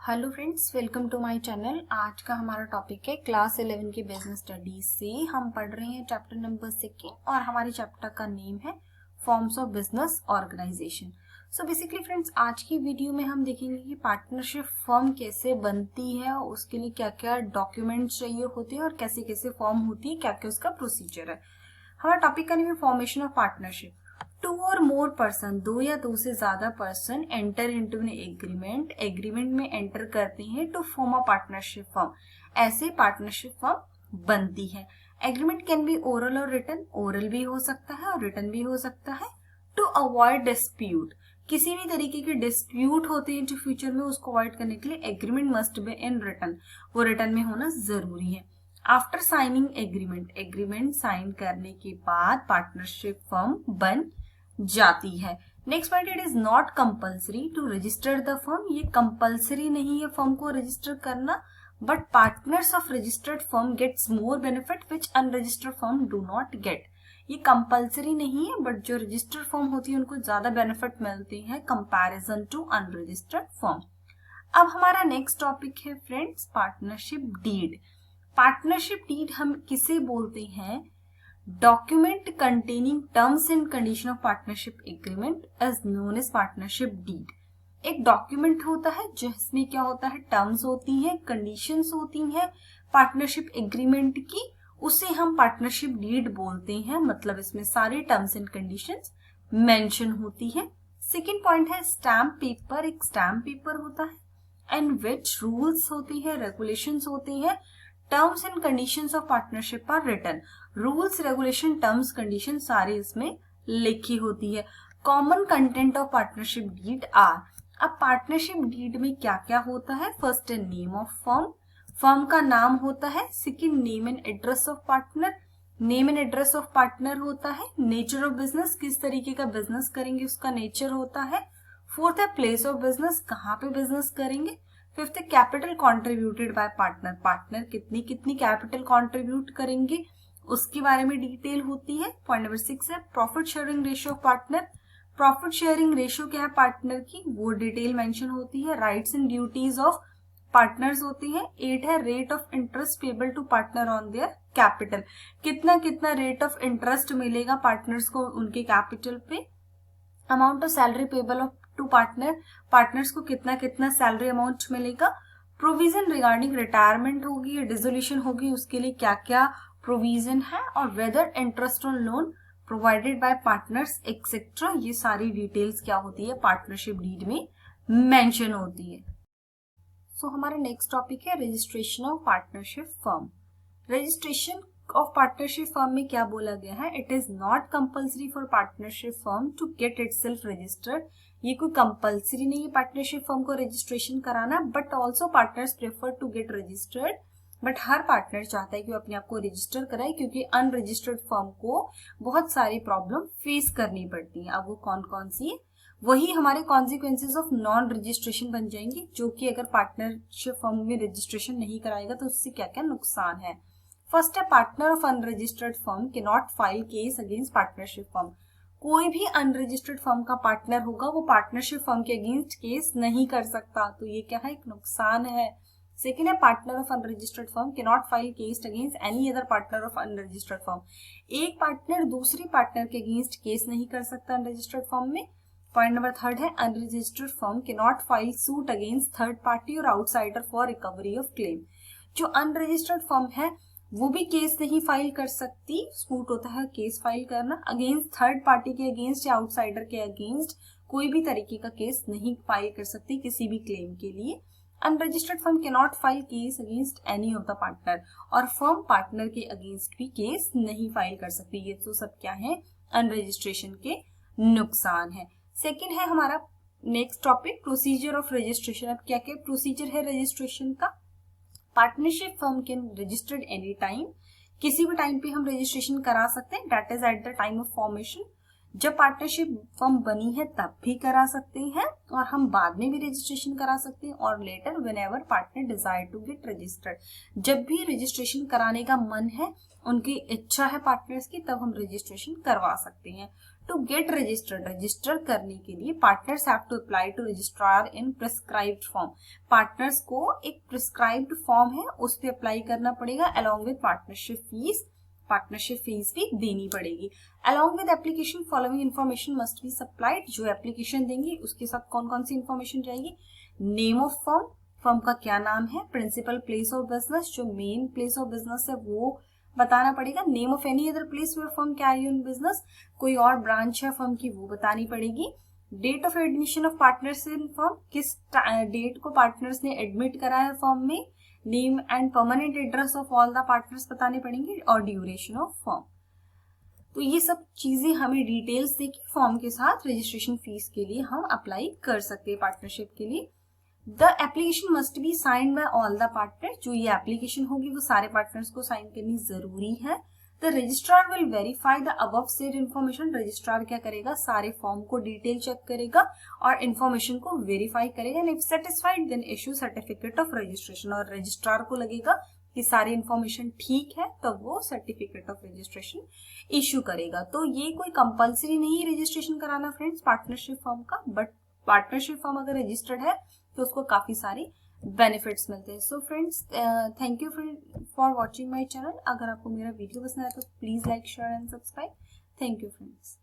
Hello friends, welcome to my channel. आज का हमारा टॉपिक है क्लास 11 की बिजनेस स्टडीज से हम पढ़ रहे हैं चैप्टर नंबर 2 और हमारे चैप्टर का नेम है forms of business organization. So basically friends, आज की वीडियो में हम देखेंगे कि पार्टनरशिप फर्म कैसे बनती है, उसके लिए क्या क्या डॉक्यूमेंट्स चाहिए होते हैं और कैसे कैसे फॉर्म होती है, क्या क्या उसका प्रोसीजर है। हमारा टॉपिक का नेम है फॉर्मेशन ऑफ पार्टनरशिप। टू और मोर पर्सन, दो या दो से ज्यादा person enter into an agreement में एंटर करते हैं to form a partnership firm. ऐसे पार्टनरशिप फर्म बनती है। एग्रीमेंट कैन बी ओरल और रिटन, ओरल भी हो सकता है और रिटन भी हो सकता है। टू अवॉइड डिस्प्यूट, किसी भी तरीके के डिस्प्यूट होते हैं जो फ्यूचर में, उसको अवॉइड करने के लिए agreement must be in written, वो रिटन में होना जरूरी है। आफ्टर साइनिंग एग्रीमेंट साइन करने के बाद पार्टनरशिप फर्म बन जाती है। Next point, it is not compulsory to register the firm, ये कंपल्सरी नहीं है फर्म को रजिस्टर करना, but partners of registered firm gets more benefit which unregistered firm do not get. ये कंपल्सरी नहीं है, बट जो रजिस्टर्ड फर्म होती है उनको ज्यादा बेनिफिट मिलते हैं कंपैरिजन टू अनरजिस्टर्ड फर्म। अब हमारा नेक्स्ट टॉपिक है friends partnership deed. Partnership deed हम किसे बोलते हैं? Document containing terms and condition of partnership agreement is known as partnership deed. एक डॉक्यूमेंट होता है जिसमें क्या होता है, टर्म्स होती हैं, कंडीशंस होती हैं पार्टनरशिप एग्रीमेंट की, उसे हम पार्टनरशिप डीड बोलते हैं। मतलब इसमें सारे टर्म्स एंड कंडीशंस मेंशन होती है। सेकेंड पॉइंट है स्टैम्प पेपर। एक स्टैम्प पेपर होता है एंड विच रूल्स होती है, रेगुलेशंस होती है। Terms and conditions of partnership are written, rules regulation terms condition सारी इसमें लिखी होती है। Common content of partnership deed are, अब पार्टनरशिप डीड में क्या क्या होता है? फर्स्ट है नेम ऑफ फर्म, फर्म का नाम होता है। Second, name and address of partner, name and address of partner होता है। नेचर ऑफ बिजनेस, किस तरीके का बिजनेस करेंगे उसका नेचर होता है। फोर्थ है प्लेस ऑफ बिजनेस, कहाँ पे बिजनेस करेंगे। फिफ्थ है capital contributed bye partner, partner कितनी कितनी कैपिटल कॉन्ट्रीब्यूट करेंगे उसके बारे में डिटेल होती है। पॉइंट नंबर 6 है profit sharing ratio of partner, profit sharing ratio क्या है पार्टनर की, वो डिटेल मेंशन होती है। Rights and duties of partners होती है। 8 है rate of interest payable to partner on their capital, कितना कितना रेट ऑफ इंटरेस्ट मिलेगा पार्टनर्स को उनके कैपिटल पे। Amount of salary payable of to partner, partners को कितना कितना सैलरी अमाउंट मिलेगा। प्रोविजन रिगार्डिंग रिटायरमेंट होगी या डिसोल्यूशन होगी, उसके लिए क्या क्या प्रोविजन है। और whether interest on loan provided by partners etcetera, ये सारी डिटेल्स क्या होती है पार्टनरशिप डीड में मेंशन होती है। सो हमारा नेक्स्ट टॉपिक है registration of partnership firm. Registration of partnership firm में क्या बोला गया है? It is not compulsory for partnership firm to get itself registered, ये कोई कंपल्सरी नहीं है पार्टनरशिप फर्म को रजिस्ट्रेशन कराना, but also partners prefer to get registered, but हर पार्टनर चाहता है कि वो अपने आप को रजिस्टर कराए, क्योंकि अनरजिस्टर्ड फर्म को बहुत सारी प्रॉब्लम फेस करनी पड़ती है। अब वो कौन कौन सी है, वही हमारे कॉन्सिक्वेंसेज ऑफ नॉन रजिस्ट्रेशन बन जाएंगे, जो कि अगर पार्टनरशिप फर्म में रजिस्ट्रेशन नहीं कराएगा तो उससे क्या क्या नुकसान है। फर्स्ट है पार्टनर ऑफ अनरजिस्टर्ड फर्म के not file case against partnership firm, कोई भी अनरजिस्टर्ड फर्म का पार्टनर होगा वो पार्टनरशिप फर्म के अगेंस्ट केस नहीं कर सकता, तो ये क्या है, एक नुकसान है। सेकेंड है पार्टनर ऑफ अनरजिस्टर्ड फर्म के not file case against any other partner of unregistered firm, एक पार्टनर दूसरे पार्टनर के अगेंस्ट केस नहीं कर सकता अनरजिस्टर्ड फर्म में। पॉइंट नंबर थर्ड है अनरजिस्टर्ड फर्म के not file suit against third party और outsider for recovery of claim, जो अनरजिस्टर्ड फर्म है वो भी केस नहीं फाइल कर सकती, सूट होता है केस फाइल करना, अगेंस्ट थर्ड पार्टी के अगेंस्ट या आउटसाइडर के अगेंस्ट कोई भी तरीके का केस नहीं फाइल कर सकती किसी भी क्लेम के लिए। Unregistered firm can not file case against any of the partner, और फर्म पार्टनर के अगेंस्ट भी केस नहीं फाइल कर सकती। ये तो सब क्या है, अनरजिस्ट्रेशन के नुकसान है। सेकेंड है हमारा next topic procedure of registration. अब क्या क्या प्रोसीजर है रजिस्ट्रेशन का? Partnership firm can registered any time, किसी भी टाइम पे हम रजिस्ट्रेशन करा सकते हैं, that is at the time of formation, जब पार्टनरशिप फर्म बनी है तब भी करा सकते हैं, और हम बाद में भी रजिस्ट्रेशन करा सकते हैं, और later whenever partner desire to get registered, जब भी रजिस्ट्रेशन कराने का मन है, उनकी इच्छा है पार्टनर्स की, तब हम रजिस्ट्रेशन करवा सकते हैं। टू गेट रजिस्टर्ड, रजिस्टर करने के लिए partners have to apply to registrar in prescribed form. Partners को एक प्रिस्क्राइब्ड फॉर्म है उस पर अप्लाई करना पड़ेगा along with partnership fees. Partnership fees भी देनी पड़ेगी। Along with application following information must be supplied. जो एप्लीकेशन देंगी उसके साथ कौन कौन सी इन्फॉर्मेशन जाएगी? नेम ऑफ फर्म, फर्म का क्या नाम है, प्रिंसिपल प्लेस ऑफ बिजनेस, जो मेन प्लेस ऑफ बिजनेस है वो बताना पड़ेगा, name of any other place where firm carry on business, कोई और ब्रांच है फर्म की वो बतानी पड़ेगी, date of admission of partners in firm, किस डेट को पार्टनर्स ने एडमिट करा है फर्म में, name and permanent address of all the partners बताने पड़ेंगे और ड्यूरेशन ऑफ फर्म। तो ये सब चीजें हमें डिटेल्स देके फॉर्म के साथ रजिस्ट्रेशन फीस के लिए हम अप्लाई कर सकते हैं पार्टनरशिप के लिए। The application must be signed by all the partner. जो ये एप्लीकेशन होगी वो सारे पार्टनर्स को साइन करनी जरूरी है। The registrar will verify the above said information. Registrar क्या करेगा? सारे फॉर्म को डिटेल चेक करेगा और इन्फॉर्मेशन को वेरीफाई करेगा। And if satisfied then issue certificate of registration. और रजिस्ट्रार को लगेगा कि सारी इन्फॉर्मेशन ठीक है तब वो सर्टिफिकेट ऑफ रजिस्ट्रेशन इश्यू करेगा। तो ये कोई कंपल्सरी नहीं रजिस्ट्रेशन कराना फ्रेंड्स पार्टनरशिप फॉर्म का, बट पार्टनरशिप फॉर्म अगर रजिस्टर्ड है तो उसको काफी सारी बेनिफिट्स मिलते हैं। So friends thank you for watching my channel. अगर आपको मेरा वीडियो पसंद आया तो please like share and subscribe. Thank you friends.